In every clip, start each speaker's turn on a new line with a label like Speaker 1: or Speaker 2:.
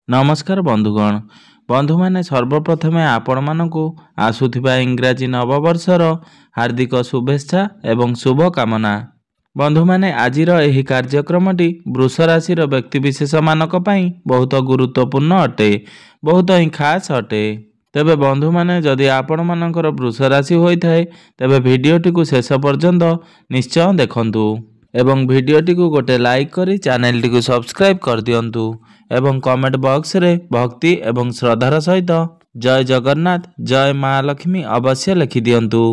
Speaker 1: नमस्कार बंधुगण बंधु मैंने सर्वप्रथमे आपण मानकु आसुथिबा इंग्राजी नववर्षर हार्दिक शुभेच्छा एवं शुभकामना। बंधु मैंने आजिर एही कार्यक्रमटी वृष राशिर व्यक्तिविशेष मानक पई बहुत गुरुत्वपूर्ण अटे, बहुत ही खास अटे। तेबे बंधु मैंने जदि आपण मानकर वृष राशि होइथाय तेबे भिडियोटी को शेष पर्यंत निश्चय देखंतु एवं भिडियोटी को गोटे लाइक करी चैनलटी को सब्सक्राइब कर दियंतु एवं कमेंट बॉक्स रे भक्ति एवं श्रद्धार सहित जय जगन्नाथ जय माँ लक्ष्मी अवश्य लिखि दियंतु।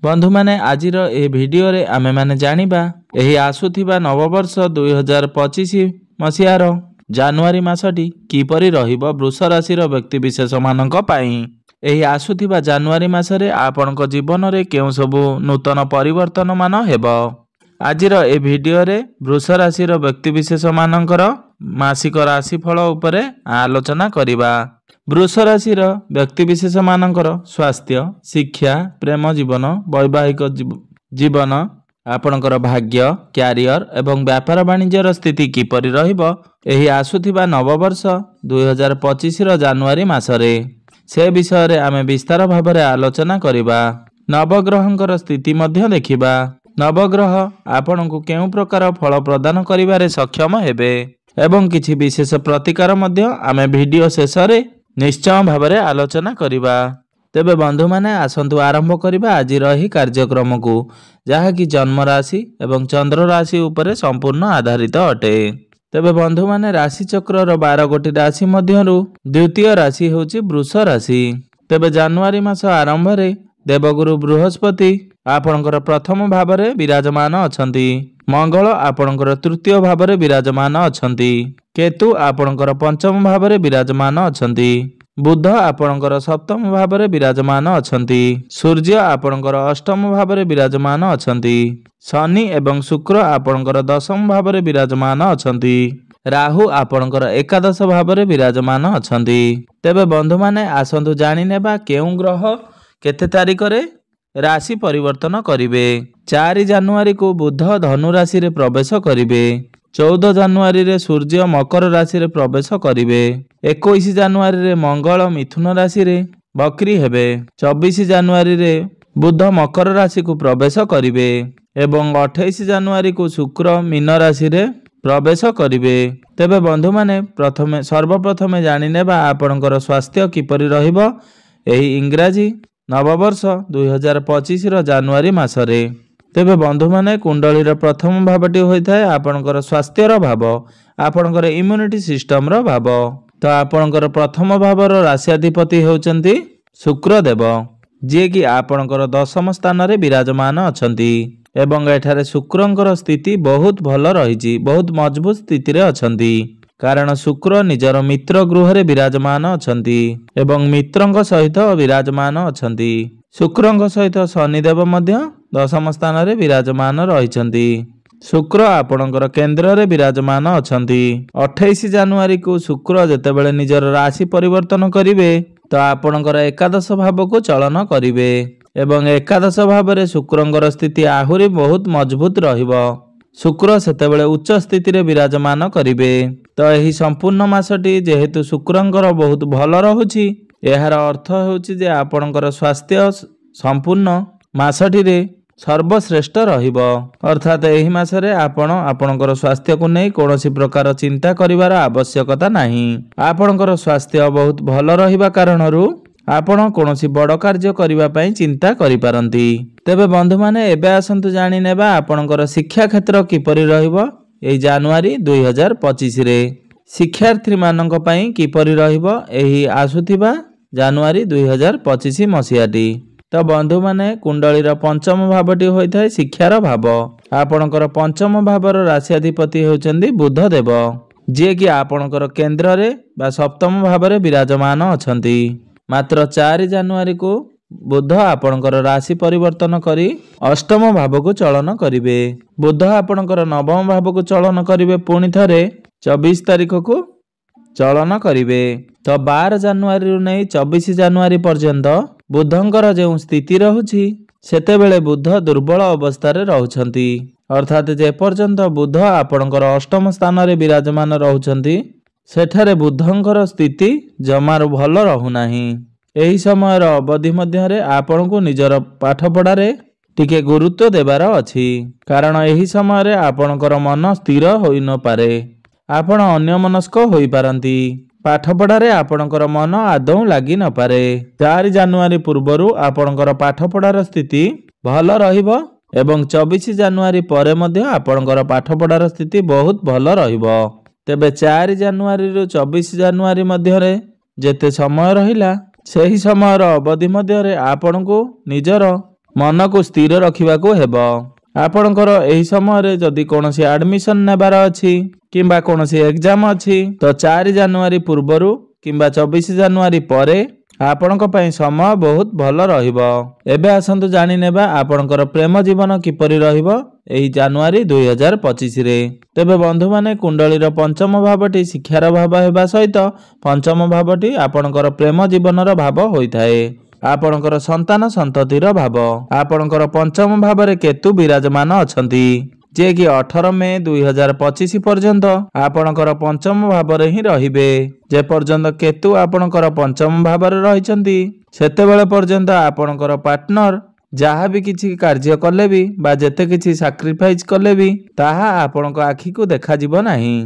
Speaker 1: बंधु माने आजिर ए भिडियो रे आमे माने जानिबा एही आसुथिबा नववर्ष 2025 मसियार जानुआरी मासटी किपरि रहिबो वृष राशिर व्यक्तिविशेष मानक पई। एही आसुथिबा जानुआरी मासरे आपणक जीवन रे केउ सबु नूतन परिवर्तन मान हेबो। आजिर ए भिडियो रे वृष राशिर व्यक्तिविशेष मानकर मासिक राशिफल उपरे आलोचना करिबा। वृष राशिर व्यक्तिविशेष मानकर स्वास्थ्य, शिक्षा, प्रेम जीवन, वैवाहिक जीवन, आपणकर भाग्य, क्यारियर एवं व्यापार वाणिज्यर स्थिति किपरि रहिबो एही आसुथिबा नववर्ष 2025 रो जानुआरी मासरे से विषय रे आमे विस्तार भाबरे आलोचना करिबा। नवग्रहंकर स्थिति मध्य देखिबा। नवग्रह आपणकु केउ प्रकार फल प्रदान करिबारे सक्षम हेबे एवं किछि विशेष प्रतिकार मध्य आमे भिडियो शेष रे निश्चय भाबरे आलोचना करिबा। तेबे बंधु माने आसंतु आरंभ करिबा आजिर एही कार्यक्रम को, जहा कि जन्म राशि एवं चंद्र राशि उपरे संपूर्ण आधारित अटे। तेबे बंधु माने राशि चक्रर 12 गोटी राशि मध्यरु द्वितीय राशि होछि वृष राशि। तेबे जानुआरी मास आरंभ रे देवगुरु बृहस्पति आपणकर प्रथम भावरे विराजमान अछंती। मंगल आपणकर तृतीय भावरे विराजमान अछंती। केतु आपणकर पंचम भावरे विराजमान अछंती। बुध आपणकर सप्तम भावरे विराजमान अछंती। सूर्य आपणकर अष्टम भावरे विराजमान अछंती। शनि एवं शुक्र आपणकर दशम भावरे विराजमान अछंती। राहु आपणकर एकादश भावरे विराजमान अछंती। तेबे बंधु माने आसंतु जानि नेबा केउ ग्रह केते तारिख रे राशि परिवर्तन करिवे। 4 जानुआरी को बुध धनु राशि रे प्रवेश करिवे। 14 जानुआरी रे सूर्य मकर राशि रे प्रवेश करिवे। 21 जानुआरी रे मंगल मिथुन राशि रे बकरी हेबे। 24 जानुआरी रे बुध मकर राशि को प्रवेश करिवे एवं 28 जानुआरी को शुक्र मीन राशि रे प्रवेश करिवे। तेबे बंधु माने सर्वप्रथमे जानि नेबा आपणकर स्वास्थ्य किपरि रहिबो एही इंग्राजी नववर्ष 2025 रो जानुआरी मासरे। तेबे बंधु माने कुंडलीर प्रथम भावटी होइथाय आपणकर स्वास्थ्यर भाव, आपणकर इम्यूनिटी सिस्टम रो भाव। तो आपणकर प्रथम भावर राशियाधिपति होउचंती शुक्र देव, जे कि आपणकर दशम स्थान रे विराजमान अछंती एवं एठारे शुक्रंकर स्थिति बहुत भल रहिछि, बहुत मजबूत स्थिति रे अछंती। कारण शुक्र निजर मित्र गृह रे विराजमान अछंती एवं मित्रंक सहित विराजमान अछंती। शुक्रंक सहित शनिदेव मध्य दशम स्थान रे विराजमान रहिछंती। शुक्र आपणकर केंद्र रे विराजमान अछंती। 28 जानुआरी को शुक्र जेतेबेले निजर राशि परिवर्तन करिवे तो आपणकर एकादश भाव को चलन करिवे एवं एकादश भाव रे शुक्रंकर स्थिति आहुरी बहुत मजबूत रहिबो। शुक्र सेतेबेले उच्च स्थिति रे विराजमान करिवे। तो एही संपूर्ण मासटी जेहेतु शुक्रंकर बहुत भल रहुछि, एहार अर्थ होछि जे आपणकर स्वास्थ्य संपूर्ण मासटी रे सर्वश्रेष्ठ रहिबो। अर्थात एही मासरे आपणकर स्वास्थ्य को नै कोनोसी प्रकार चिंता करिवार आवश्यकता नाही। आपणकर स्वास्थ्य बहुत भल रहिबा कारणरू आपण कोनोसी बड़ कार्य करिवा पई चिंता करि पारंती। तेबे बंधु माने एबे आसंतु जानि नेबा आपणकर शिक्षा क्षेत्र किपरि रहिबो एही जानुआरी 2025 रे। शिक्षार्थी मानक पई किपरि रहिबो एही आसुथिबा जानुआरी 2025 मसियाटी। तो बंधु माने कुंडलीर पंचम भावटी होइथाय शिक्षार भाव। आपणकर पंचम भावर राशियाधिपति होचंदी बुध देव, जे कि आपणकर केंद्र रे बा सप्तम भावरे विराजमान अछंती। मात्र 4 जानुआरी को बुध आपणकर राशि परिवर्तन करी अष्टम भाव को चलन करिवे। बुध आपणकर नवम भाव को चलन करिवे पुणी थरे 24 तारिख को चलन करिवे। तो 12 जानुआरी रु नै 24 जानुआरी पर्यंत बुधंकर जो स्थिति रहुछि सेतेबेले बुध दुर्बल अवस्था रे रहुछंती। अर्थात जे पर्यंत बुध आपणकर अष्टम स्थान रे विराजमान रहुछंती ସେଠାରେ ବୁଧଙ୍କର ସ୍ଥିତି ଜମାରୁ ଭଲ ରହୁନାହିଁ। ଏହି ସମୟର ଅବଧି ମଧ୍ୟରେ ଆପଣଙ୍କୁ ନିଜର ପାଠପଢ଼ାରେ ଟିକେ ଗୁରୁତ୍ୱ ଦେବାର ଅଛି, କାରଣ ଏହି ସମୟରେ ଆପଣଙ୍କର ମନ ସ୍ଥିର ହୋଇନପାରେ। ଆପଣ ଅନ୍ୟମନସ୍କ ହୋଇପାରନ୍ତି। ପାଠପଢ଼ାରେ ଆପଣଙ୍କର ମନ ଆଦୌ ଲାଗି ନପାରେ। 4 ଜାନୁଆରୀ ପୂର୍ବରୁ ଆପଣଙ୍କର ପାଠପଢ଼ାର ସ୍ଥିତି ଭଲ ରହିବ ଏବଂ 24 ଜାନୁଆରୀ ପରେ ମଧ୍ୟ ଆପଣଙ୍କର ପାଠପଢ଼ାର ସ୍ଥିତି ବହୁତ ଭଲ ରହିବ। ତେବେ 4 ଜାନୁଆରୀରୁ 24 ଜାନୁଆରୀ ମଧ୍ୟରେ ଯେତେ ସମୟ ରହିଲା, ସେହି ସମୟର ଅବଧି ମଧ୍ୟରେ ଆପଣଙ୍କୁ ନିଜର ମନକୁ ସ୍ଥିର ରଖିବାକୁ ହେବ। ଆପଣଙ୍କର ଏହି ସମୟରେ ଯଦି କୌଣସି ଆଡମିସନ ନେବାର ଅଛି କିମ୍ବା କୌଣସି ଏକ୍ଜାମ ଅଛି, ତ 4 ଜାନୁଆରୀ ପୂର୍ବରୁ କିମ୍ବା 24 ଜାନୁଆରୀ ପରେ ଆପଣଙ୍କ ପାଇଁ ସମୟ ବହୁତ ଭଲ ରହିବ। ଏବେ ଆସନ୍ତୁ ଜାଣିନେବା ଆପଣଙ୍କର ପ୍ରେମ ଜୀବନ କିପରି ରହିବ ଏହି ଜାନୁଆରୀ 2025ରେ। ତେବେ ବନ୍ଧୁମାନେ, କୁଣ୍ଡଳୀର ପଞ୍ଚମ ଭାବଟି ଶିକ୍ଷାର ଭାବ ହେବା ସହିତ ପଞ୍ଚମ ଭାବଟି ଆପଣଙ୍କର ପ୍ରେମ ଜୀବନର ଭାବ ହୋଇଥାଏ। ଆପଣଙ୍କର ସନ୍ତାନ ସନ୍ତତିର ଭାବ। ଆପଣଙ୍କର ପଞ୍ଚମ ଭାବରେ କେତୁ ବିରାଜମାନ ଅଛନ୍ତି, ଯିଏକି 18 ମେ 2025 ପର୍ଯ୍ୟନ୍ତ ଆପଣଙ୍କର ପଞ୍ଚମ ଭାବରେ ହିଁ ରହିବେ। ଯେପର୍ଯ୍ୟନ୍ତ କେତୁ ଆପଣଙ୍କର ପଞ୍ଚମ ଭାବରେ ରହିଛନ୍ତି, ସେତେବେଳେ ପର୍ଯ୍ୟନ୍ତ ଆପଣଙ୍କର ପାର୍ଟନର ଯାହା ବି କିଛି କାର୍ଯ୍ୟ କଲେ ବି ବା ଯେତେ କିଛି ସାକ୍ରିଫାଇସ୍ କଲେ ବି ତାହା ଆପଣଙ୍କ ଆଖିକୁ ଦେଖାଯିବ ନାହିଁ।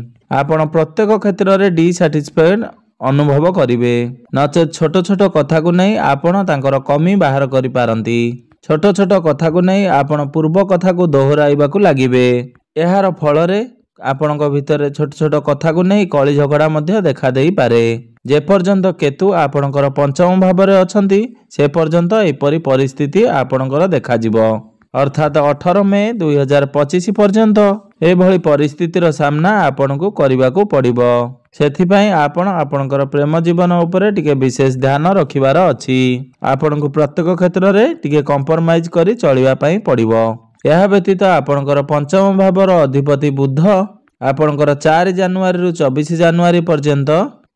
Speaker 1: ଆପଣ ପ୍ରତ୍ୟେକ କ୍ଷେତ୍ରରେ ଡିସାଟିସ୍ଫାଏଡ୍ ଅନୁଭବ କରିବେ। ନଚେତ୍ ଛୋଟ ଛୋଟ କଥାକୁ ନେଇ ଆପଣ ତାଙ୍କର କମି ବାହାର କରିପାରନ୍ତି। ଛୋଟ ଛୋଟ କଥାକୁ ନେଇ ଆପଣ ପୂର୍ବ କଥାକୁ ଦୋହରାଇବାକୁ ଲାଗିବେ। ଏହାର ଫଳରେ ଆପଣଙ୍କ ଭିତରେ ଛୋଟ ଛୋଟ କଥାକୁ ନେଇ କଳି ଝଗଡ଼ା ମଧ୍ୟ ଦେଖା ଦେଇପାରେ। ଯେପର୍ଯ୍ୟନ୍ତ କେତୁ ଆପଣଙ୍କର ପଞ୍ଚମ ଭାବରେ ଅଛନ୍ତି, ସେ ପର୍ଯ୍ୟନ୍ତ ଏପରି ପରିସ୍ଥିତି ଆପଣଙ୍କର ଦେଖାଯିବ। ଅର୍ଥାତ୍ 18 ମେ 2025 ପର୍ଯ୍ୟନ୍ତ ଏଭଳି ପରିସ୍ଥିତିର ସାମ୍ନା ଆପଣଙ୍କୁ କରିବାକୁ ପଡ଼ିବ। ସେଥିପାଇଁ ଆପଣ ଆପଣଙ୍କର ପ୍ରେମ ଜୀବନ ଉପରେ ଟିକେ ବିଶେଷ ଧ୍ୟାନ ରଖିବାର ଅଛି। ଆପଣଙ୍କୁ ପ୍ରତ୍ୟେକ କ୍ଷେତ୍ରରେ ଟିକେ କମ୍ପ୍ରମାଇଜ କରି ଚଳିବା ପାଇଁ ପଡ଼ିବ। ଏହା ବ୍ୟତୀତ ଆପଣଙ୍କର ପଞ୍ଚମ ଭାବର ଅଧିପତି ବୁଧ ଆପଣଙ୍କର 4 ଜାନୁଆରୀରୁ 24 ଜାନୁଆରୀ ପର୍ଯ୍ୟନ୍ତ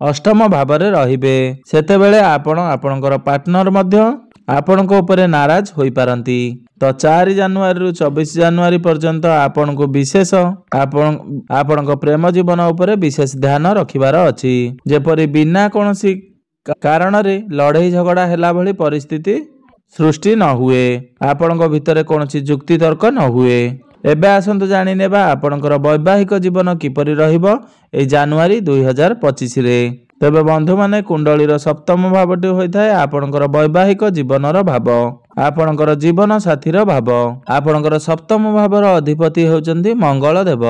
Speaker 1: ଅଷ୍ଟମ ଭାବରେ ରହିବେ। ସେତେବେଳେ ଆପଣ ଆପଣଙ୍କର ପାର୍ଟନର ମଧ୍ୟ ଆପଣଙ୍କ ଉପରେ ନାରାଜ ହୋଇପାରନ୍ତି। ତ 4 ଜାନୁଆରୀରୁ 24 ଜାନୁଆରୀ ପର୍ଯ୍ୟନ୍ତ ଆପଣଙ୍କୁ ବିଶେଷ ଆପଣଙ୍କ ପ୍ରେମ ଜୀବନ ଉପରେ ବିଶେଷ ଧ୍ୟାନ ରଖିବାର ଅଛି, ଯେପରି ବିନା କୌଣସି କାରଣରେ ଲଢ଼େଇ ଝଗଡ଼ା ହେଲା ଭଳି ପରିସ୍ଥିତି ସୃଷ୍ଟି ନ ହୁଏ। ଆପଣଙ୍କ ଭିତରେ କୌଣସି ଯୁକ୍ତି ତର୍କ ନ ହୁଏ। ଏବେ ଆସନ୍ତୁ ଜାଣିନେବା ଆପଣଙ୍କର ବୈବାହିକ ଜୀବନ କିପରି ରହିବ ଏହି ଜାନୁଆରୀ 2025ରେ। ତେବେ ବନ୍ଧୁମାନେ, କୁଣ୍ଡଳୀର ସପ୍ତମ ଭାବଟି ହୋଇଥାଏ ଆପଣଙ୍କର ବୈବାହିକ ଜୀବନର ଭାବ, ଆପଣଙ୍କର ଜୀବନ ସାଥୀର ଭାବ। ଆପଣଙ୍କର ସପ୍ତମ ଭାବର ଅଧିପତି ହେଉଛନ୍ତି ମଙ୍ଗଳ ଦେବ,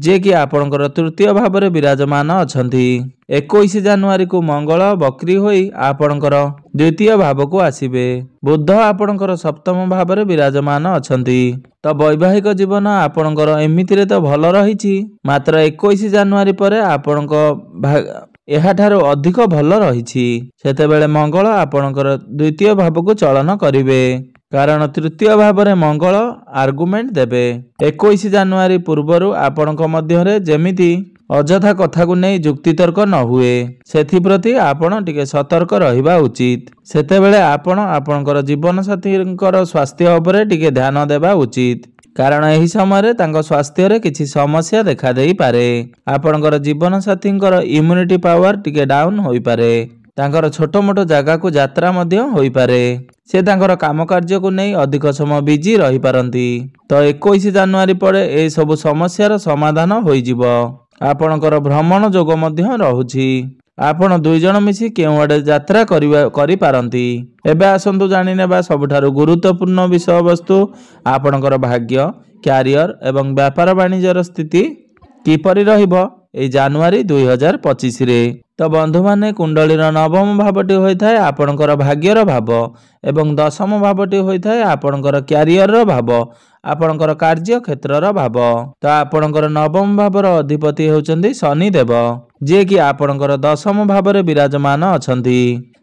Speaker 1: ଯିଏକି ଆପଣଙ୍କର ତୃତୀୟ ଭାବରେ ବିରାଜମାନ ଅଛନ୍ତି। 21 ଜାନୁଆରୀକୁ ମଙ୍ଗଳ ବକ୍ରି ହୋଇ ଆପଣଙ୍କର ଦ୍ୱିତୀୟ ଭାବକୁ ଆସିବେ। ବୁଧ ଆପଣଙ୍କର ସପ୍ତମ ଭାବରେ ବିରାଜମାନ ଅଛନ୍ତି। ତ ବୈବାହିକ ଜୀବନ ଆପଣଙ୍କର ଏମିତିରେ ତ ଭଲ ରହିଛି, ମାତ୍ର 21 ଜାନୁଆରୀ ପରେ ଆପଣଙ୍କ ଏହାଠାରୁ ଅଧିକ ଭଲ ରହିଛି। ସେତେବେଳେ ମଙ୍ଗଳ ଆପଣଙ୍କର ଦ୍ୱିତୀୟ ଭାବକୁ ଚଳନ କରିବେ, କାରଣ ତୃତୀୟ ଭାବରେ ମଙ୍ଗଳ ଆର୍ଗୁମେଣ୍ଟ ଦେବେ। 21 ଜାନୁଆରୀ ପୂର୍ବରୁ ଆପଣଙ୍କ ମଧ୍ୟରେ ଯେମିତି ଅଯଥା କଥାକୁ ନେଇ ଯୁକ୍ତିତର୍କ ନ ହୁଏ, ସେଥିପ୍ରତି ଆପଣ ଟିକେ ସତର୍କ ରହିବା ଉଚିତ। ସେତେବେଳେ ଆପଣ ଆପଣଙ୍କର ଜୀବନସାଥୀଙ୍କର ସ୍ୱାସ୍ଥ୍ୟ ଉପରେ ଟିକେ ଧ୍ୟାନ ଦେବା ଉଚିତ, କାରଣ ଏହି ସମୟରେ ତାଙ୍କ ସ୍ୱାସ୍ଥ୍ୟରେ କିଛି ସମସ୍ୟା ଦେଖାଦେଇପାରେ। ଆପଣଙ୍କର ଜୀବନସାଥୀଙ୍କର ଇମ୍ୟୁନିଟି ପାୱାର ଟିକେ ଡାଉନ୍ ହୋଇପାରେ। ତାଙ୍କର ଛୋଟ ମୋଟ ଜାଗାକୁ ଯାତ୍ରା ମଧ୍ୟ ହୋଇପାରେ। ସେ ତାଙ୍କର କାମ କାର୍ଯ୍ୟକୁ ନେଇ ଅଧିକ ସମୟ ବିଜି ରହିପାରନ୍ତି। ତ 21 ଜାନୁଆରୀ ପରେ ଏସବୁ ସମସ୍ୟାର ସମାଧାନ ହୋଇଯିବ। ଆପଣଙ୍କର ଭ୍ରମଣ ଯୋଗ ମଧ୍ୟ ରହୁଛି। ଆପଣ 2 ଜଣ ମିଶି କେଉଁଆଡ଼େ ଯାତ୍ରା କରିପାରନ୍ତି। ଏବେ ଆସନ୍ତୁ ଜାଣିନେବା ସବୁଠାରୁ ଗୁରୁତ୍ୱପୂର୍ଣ୍ଣ ବିଷୟବସ୍ତୁ ଆପଣଙ୍କର ଭାଗ୍ୟ, କ୍ୟାରିୟର ଏବଂ ବ୍ୟାପାର ବାଣିଜ୍ୟର ସ୍ଥିତି କିପରି ରହିବ ଏହି ଜାନୁଆରୀ 2025ରେ। ତ ବନ୍ଧୁମାନେ, କୁଣ୍ଡଳୀର ନବମ ଭାବଟି ହୋଇଥାଏ ଆପଣଙ୍କର ଭାଗ୍ୟର ଭାବ ଏବଂ ଦଶମ ଭାବଟି ହୋଇଥାଏ ଆପଣଙ୍କର କ୍ୟାରିୟରର ଭାବ, ଆପଣଙ୍କର କାର୍ଯ୍ୟ କ୍ଷେତ୍ରର ଭାବ। ତ ଆପଣଙ୍କର ନବମ ଭାବର ଅଧିପତି ହେଉଛନ୍ତି ଶନି ଦେବ, ଯିଏକି ଆପଣଙ୍କର ଦଶମ ଭାବରେ ବିରାଜମାନ ଅଛନ୍ତି,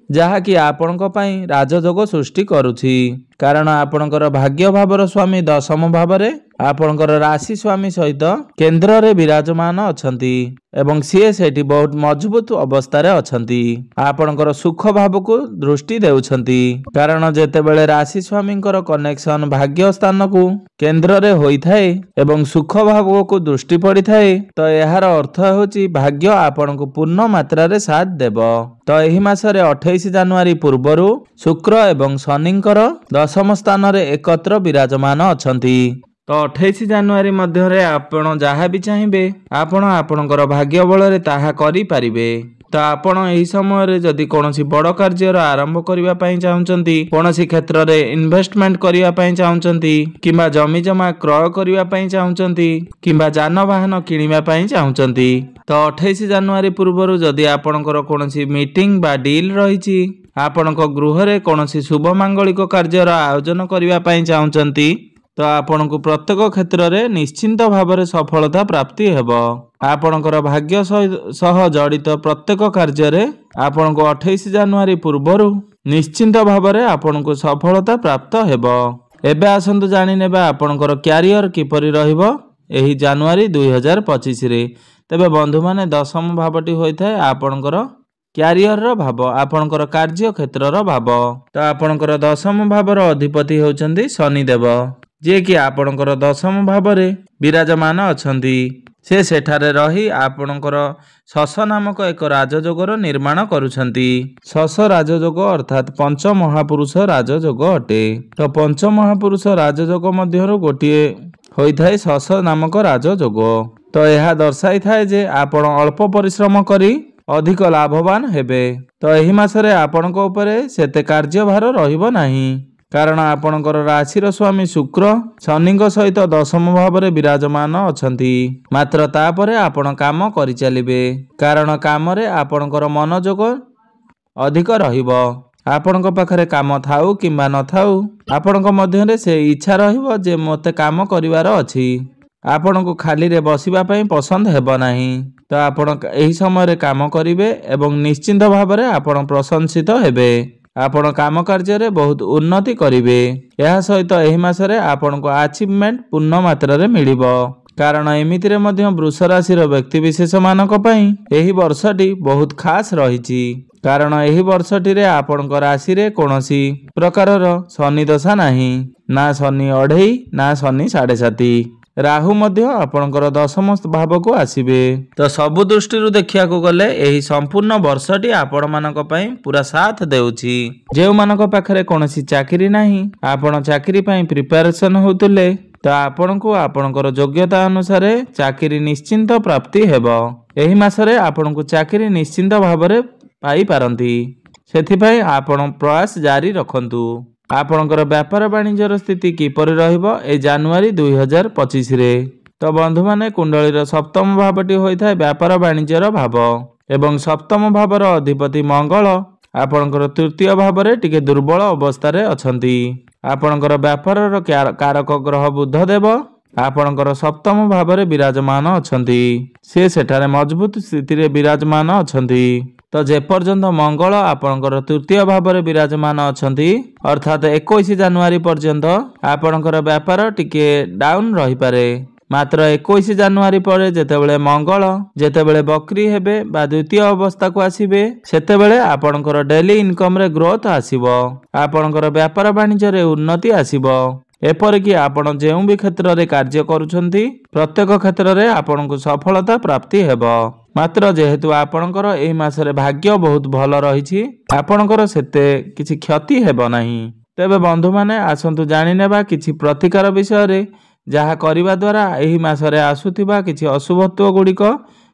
Speaker 1: ଯାହାକି ଆପଣଙ୍କ ପାଇଁ ରାଜଯୋଗ ସୃଷ୍ଟି କରୁଛି। କାରଣ ଆପଣଙ୍କର ଭାଗ୍ୟ ଭାବର ସ୍ୱାମୀ ଦଶମ ଭାବରେ ଆପଣଙ୍କର ରାଶି ସ୍ୱାମୀ ସହିତ କେନ୍ଦ୍ରରେ ବିରାଜମାନ ଅଛନ୍ତି ଏବଂ ସିଏ ସେଠି ବହୁତ ମଜବୁତ ଅବସ୍ଥାରେ ଅଛନ୍ତି। ଆପଣଙ୍କର ସୁଖ ଭାବକୁ ଦୃଷ୍ଟି ଦେଉଛନ୍ତି କାରଣ ଯେତେବେଳେ ରାଶି ସ୍ୱାମୀଙ୍କର କନେକ୍ସନ ଭାଗ୍ୟ ସ୍ଥାନକୁ କେନ୍ଦ୍ରରେ ହୋଇଥାଏ ଏବଂ ସୁଖ ଭାବକୁ ଦୃଷ୍ଟି ପଡ଼ିଥାଏ ତ ଏହାର ଅର୍ଥ ହେଉଛି ଭାଗ୍ୟ ଆପଣଙ୍କୁ ପୂର୍ଣ୍ଣ ମାତ୍ରାରେ ସାଥ ଦେବ। ତ ଏହି ମାସରେ 28 ଜାନୁଆରୀ ପୂର୍ବରୁ ଶୁକ୍ର ଏବଂ ଶନିଙ୍କର ଦଶମ ସ୍ଥାନରେ ଏକତ୍ର ବିରାଜମାନ ଅଛନ୍ତି। ତ 28 ଜାନୁଆରୀ ମଧ୍ୟରେ ଆପଣ ଯାହା ବି ଚାହିଁବେ ଆପଣ ଆପଣଙ୍କର ଭାଗ୍ୟ ବଳରେ ତାହା କରିପାରିବେ। ତ ଆପଣ ଏହି ସମୟରେ ଯଦି କୌଣସି ବଡ଼ କାର୍ଯ୍ୟର ଆରମ୍ଭ କରିବା ପାଇଁ ଚାହୁଁଛନ୍ତି, କୌଣସି କ୍ଷେତ୍ରରେ ଇନଭେଷ୍ଟମେଣ୍ଟ କରିବା ପାଇଁ ଚାହୁଁଛନ୍ତି କିମ୍ବା ଜମି ଜମା କ୍ରୟ କରିବା ପାଇଁ ଚାହୁଁଛନ୍ତି କିମ୍ବା ଯାନବାହନ କିଣିବା ପାଇଁ ଚାହୁଁଛନ୍ତି ତ 28 ଜାନୁଆରୀ ପୂର୍ବରୁ ଯଦି ଆପଣଙ୍କର କୌଣସି ମିଟିଂ ବା ଡିଲ୍ ରହିଛି, ଆପଣଙ୍କ ଗୃହରେ କୌଣସି ଶୁଭ ମାଙ୍ଗଳିକ କାର୍ଯ୍ୟର ଆୟୋଜନ କରିବା ପାଇଁ ଚାହୁଁଛନ୍ତି ତ ଆପଣଙ୍କୁ ପ୍ରତ୍ୟେକ କ୍ଷେତ୍ରରେ ନିଶ୍ଚିନ୍ତ ଭାବରେ ସଫଳତା ପ୍ରାପ୍ତି ହେବ। ଆପଣଙ୍କର ଭାଗ୍ୟ ସହ ଜଡ଼ିତ ପ୍ରତ୍ୟେକ କାର୍ଯ୍ୟରେ ଆପଣଙ୍କୁ 28 ଜାନୁଆରୀ ପୂର୍ବରୁ ନିଶ୍ଚିନ୍ତ ଭାବରେ ଆପଣଙ୍କୁ ସଫଳତା ପ୍ରାପ୍ତ ହେବ। ଏବେ ଆସନ୍ତୁ ଜାଣିନେବା ଆପଣଙ୍କର କ୍ୟାରିୟର କିପରି ରହିବ ଏହି ଜାନୁଆରୀ 2025ରେ। ତେବେ ବନ୍ଧୁମାନେ ଦଶମ ଭାବଟି ହୋଇଥାଏ ଆପଣଙ୍କର କ୍ୟାରିୟରର ଭାବ, ଆପଣଙ୍କର କାର୍ଯ୍ୟ କ୍ଷେତ୍ରର ଭାବ। ତ ଆପଣଙ୍କର ଦଶମ ଭାବର ଅଧିପତି ହେଉଛନ୍ତି ଶନିଦେବ, ଯିଏକି ଆପଣଙ୍କର ଦଶମ ଭାବରେ ବିରାଜମାନ ଅଛନ୍ତି। ସେ ସେଠାରେ ରହି ଆପଣଙ୍କର ଶଶ ନାମକ ଏକ ରାଜଯୋଗର ନିର୍ମାଣ କରୁଛନ୍ତି। ଶଶ ରାଜଯୋଗ ଅର୍ଥାତ୍ ପଞ୍ଚମହାପୁରୁଷ ରାଜଯୋଗ ଅଟେ। ତ ପଞ୍ଚମହାପୁରୁଷ ରାଜଯୋଗ ମଧ୍ୟରୁ ଗୋଟିଏ ହୋଇଥାଏ ଶଶ ନାମକ ରାଜଯୋଗ। ତ ଏହା ଦର୍ଶାଇଥାଏ ଯେ ଆପଣ ଅଳ୍ପ ପରିଶ୍ରମ କରି ଅଧିକ ଲାଭବାନ ହେବେ। ତ ଏହି ମାସରେ ଆପଣଙ୍କ ଉପରେ ସେତେ କାର୍ଯ୍ୟଭାର ରହିବ ନାହିଁ କାରଣ ଆପଣଙ୍କର ରାଶିର ସ୍ୱାମୀ ଶୁକ୍ର ଶନିଙ୍କ ସହିତ ଦଶମ ଭାବରେ ବିରାଜମାନ ଅଛନ୍ତି। ମାତ୍ର ତାପରେ ଆପଣ କାମ କରିଚାଲିବେ କାରଣ କାମରେ ଆପଣଙ୍କର ମନୋଯୋଗ ଅଧିକ ରହିବ। ଆପଣଙ୍କ ପାଖରେ କାମ ଥାଉ କିମ୍ବା ନଥାଉ ଆପଣଙ୍କ ମଧ୍ୟରେ ସେ ଇଚ୍ଛା ରହିବ ଯେ ମୋତେ କାମ କରିବାର ଅଛି। ଆପଣଙ୍କୁ ଖାଲିରେ ବସିବା ପାଇଁ ପସନ୍ଦ ହେବ ନାହିଁ। ତ ଆପଣ ଏହି ସମୟରେ କାମ କରିବେ ଏବଂ ନିଶ୍ଚିନ୍ତ ଭାବରେ ଆପଣ ପ୍ରଶଂସିତ ହେବେ। ଆପଣ କାମ କାର୍ଯ୍ୟରେ ବହୁତ ଉନ୍ନତି କରିବେ। ଏହା ସହିତ ଏହି ମାସରେ ଆପଣଙ୍କୁ ଆଚିଭମେଣ୍ଟ ପୂର୍ଣ୍ଣ ମାତ୍ରାରେ ମିଳିବ କାରଣ ଏମିତିରେ ମଧ୍ୟ ବୃଷ ରାଶିର ବ୍ୟକ୍ତିବିଶେଷମାନଙ୍କ ପାଇଁ ଏହି ବର୍ଷଟି ବହୁତ ଖାସ୍ ରହିଛି କାରଣ ଏହି ବର୍ଷଟିରେ ଆପଣଙ୍କ ରାଶିରେ କୌଣସି ପ୍ରକାରର ଶନି ଦଶା ନାହିଁ, ନା ଶନି ଅଢ଼େଇ ନା ଶନି 7.5। ରାହୁ ମଧ୍ୟ ଆପଣଙ୍କର ଦଶମ ଭାବକୁ ଆସିବେ। ତ ସବୁ ଦୃଷ୍ଟିରୁ ଦେଖିବାକୁ ଗଲେ ଏହି ସମ୍ପୂର୍ଣ୍ଣ ବର୍ଷଟି ଆପଣମାନଙ୍କ ପାଇଁ ପୁରା ସାଥ ଦେଉଛି। ଯେଉଁମାନଙ୍କ ପାଖରେ କୌଣସି ଚାକିରି ନାହିଁ, ଆପଣ ଚାକିରି ପାଇଁ ପ୍ରିପାରେସନ୍ ହେଉଥିଲେ ତ ଆପଣଙ୍କୁ ଆପଣଙ୍କର ଯୋଗ୍ୟତା ଅନୁସାରେ ଚାକିରି ନିଶ୍ଚିନ୍ତ ପ୍ରାପ୍ତି ହେବ। ଏହି ମାସରେ ଆପଣଙ୍କୁ ଚାକିରି ନିଶ୍ଚିନ୍ତ ଭାବରେ ପାଇପାରନ୍ତି। ସେଥିପାଇଁ ଆପଣ ପ୍ରୟାସ ଜାରି ରଖନ୍ତୁ। ଆପଣଙ୍କର ବ୍ୟାପାର ବାଣିଜ୍ୟର ସ୍ଥିତି କିପରି ରହିବ ଏ ଜାନୁଆରୀ 2025ରେ? ତ ବନ୍ଧୁମାନେ କୁଣ୍ଡଳୀର ସପ୍ତମ ଭାବଟି ହୋଇଥାଏ ବ୍ୟାପାର ବାଣିଜ୍ୟର ଭାବ ଏବଂ ସପ୍ତମ ଭାବର ଅଧିପତି ମଙ୍ଗଳ ଆପଣଙ୍କର ତୃତୀୟ ଭାବରେ ଟିକେ ଦୁର୍ବଳ ଅବସ୍ଥାରେ ଅଛନ୍ତି। ଆପଣଙ୍କର ବ୍ୟାପାରର କାରକ ଗ୍ରହ ବୁଧ ଦେବ ଆପଣଙ୍କର ସପ୍ତମ ଭାବରେ ବିରାଜମାନ ଅଛନ୍ତି। ସେ ସେଠାରେ ମଜବୁତ ସ୍ଥିତିରେ ବିରାଜମାନ ଅଛନ୍ତି। ତ ଯେପର୍ଯ୍ୟନ୍ତ ମଙ୍ଗଳ ଆପଣଙ୍କର ତୃତୀୟ ଭାବରେ ବିରାଜମାନ ଅଛନ୍ତି ଅର୍ଥାତ୍ 21 ଜାନୁଆରୀ ପର୍ଯ୍ୟନ୍ତ ଆପଣଙ୍କର ବ୍ୟାପାର ଟିକେ ଡାଉନ୍ ରହିପାରେ। ମାତ୍ର 21 ଜାନୁଆରୀ ପରେ ଯେତେବେଳେ ମଙ୍ଗଳ ବକ୍ରି ହେବେ ବା ଦ୍ୱିତୀୟ ଅବସ୍ଥାକୁ ଆସିବେ ସେତେବେଳେ ଆପଣଙ୍କର ଡେଲି ଇନକମରେ ଗ୍ରୋଥ ଆସିବ। ଆପଣଙ୍କର ବ୍ୟାପାର ବାଣିଜ୍ୟରେ ଉନ୍ନତି ଆସିବ। ଏପରିକି ଆପଣ ଯେଉଁ ବି କ୍ଷେତ୍ରରେ କାର୍ଯ୍ୟ କରୁଛନ୍ତି ପ୍ରତ୍ୟେକ କ୍ଷେତ୍ରରେ ଆପଣଙ୍କୁ ସଫଳତା ପ୍ରାପ୍ତି ହେବ। ମାତ୍ର ଯେହେତୁ ଆପଣଙ୍କର ଏହି ମାସରେ ଭାଗ୍ୟ ବହୁତ ଭଲ ରହିଛି ଆପଣଙ୍କର ସେତେ କିଛି କ୍ଷତି ହେବ ନାହିଁ। ତେବେ ବନ୍ଧୁମାନେ ଆସନ୍ତୁ ଜାଣିନେବା କିଛି ପ୍ରତିକାର ବିଷୟରେ ଯାହା କରିବା ଦ୍ୱାରା ଏହି ମାସରେ ଆସୁଥିବା କିଛି ଅଶୁଭତ୍ୱ ଗୁଡ଼ିକ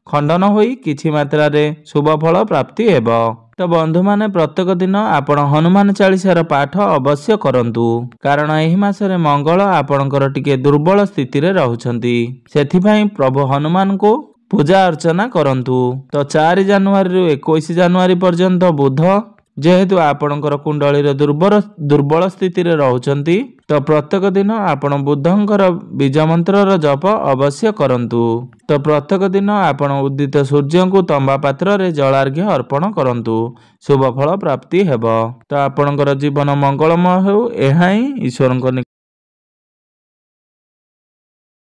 Speaker 1: ଖଣ୍ଡନ ହୋଇ କିଛି ମାତ୍ରାରେ ଶୁଭ ଫଳ ପ୍ରାପ୍ତି ହେବ। ତ ବନ୍ଧୁମାନେ ପ୍ରତ୍ୟେକ ଦିନ ଆପଣ ହନୁମାନ ଚାଳିଶାର ପାଠ ଅବଶ୍ୟ କରନ୍ତୁ କାରଣ ଏହି ମାସରେ ମଙ୍ଗଳ ଆପଣଙ୍କର ଟିକେ ଦୁର୍ବଳ ସ୍ଥିତିରେ ରହୁଛନ୍ତି। ସେଥିପାଇଁ ପ୍ରଭୁ ହନୁମାନଙ୍କୁ ପୂଜା ଅର୍ଚ୍ଚନା କରନ୍ତୁ। ତ 4 ଜାନୁଆରୀରୁ 21 ଜାନୁଆରୀ ପର୍ଯ୍ୟନ୍ତ ବୁଧ ଯେହେତୁ ଆପଣଙ୍କର କୁଣ୍ଡଳୀର ଦୁର୍ବଳ ସ୍ଥିତିରେ ରହୁଛନ୍ତି ତ ପ୍ରତ୍ୟେକ ଦିନ ଆପଣ ବୁଧଙ୍କର ବୀଜ ମନ୍ତ୍ରର ଜପ ଅବଶ୍ୟ କରନ୍ତୁ। ତ ପ୍ରତ୍ୟେକ ଦିନ ଆପଣ ଉଦିତ ସୂର୍ଯ୍ୟଙ୍କୁ ତମ୍ବା ପାତ୍ରରେ ଜଳାର୍ଘ୍ୟ ଅର୍ପଣ କରନ୍ତୁ। ଶୁଭ ଫଳ ପ୍ରାପ୍ତି ହେବ। ତ ଆପଣଙ୍କର ଜୀବନ ମଙ୍ଗଳମୟ ହେଉ, ଏହା ହିଁ ଈଶ୍ୱରଙ୍କ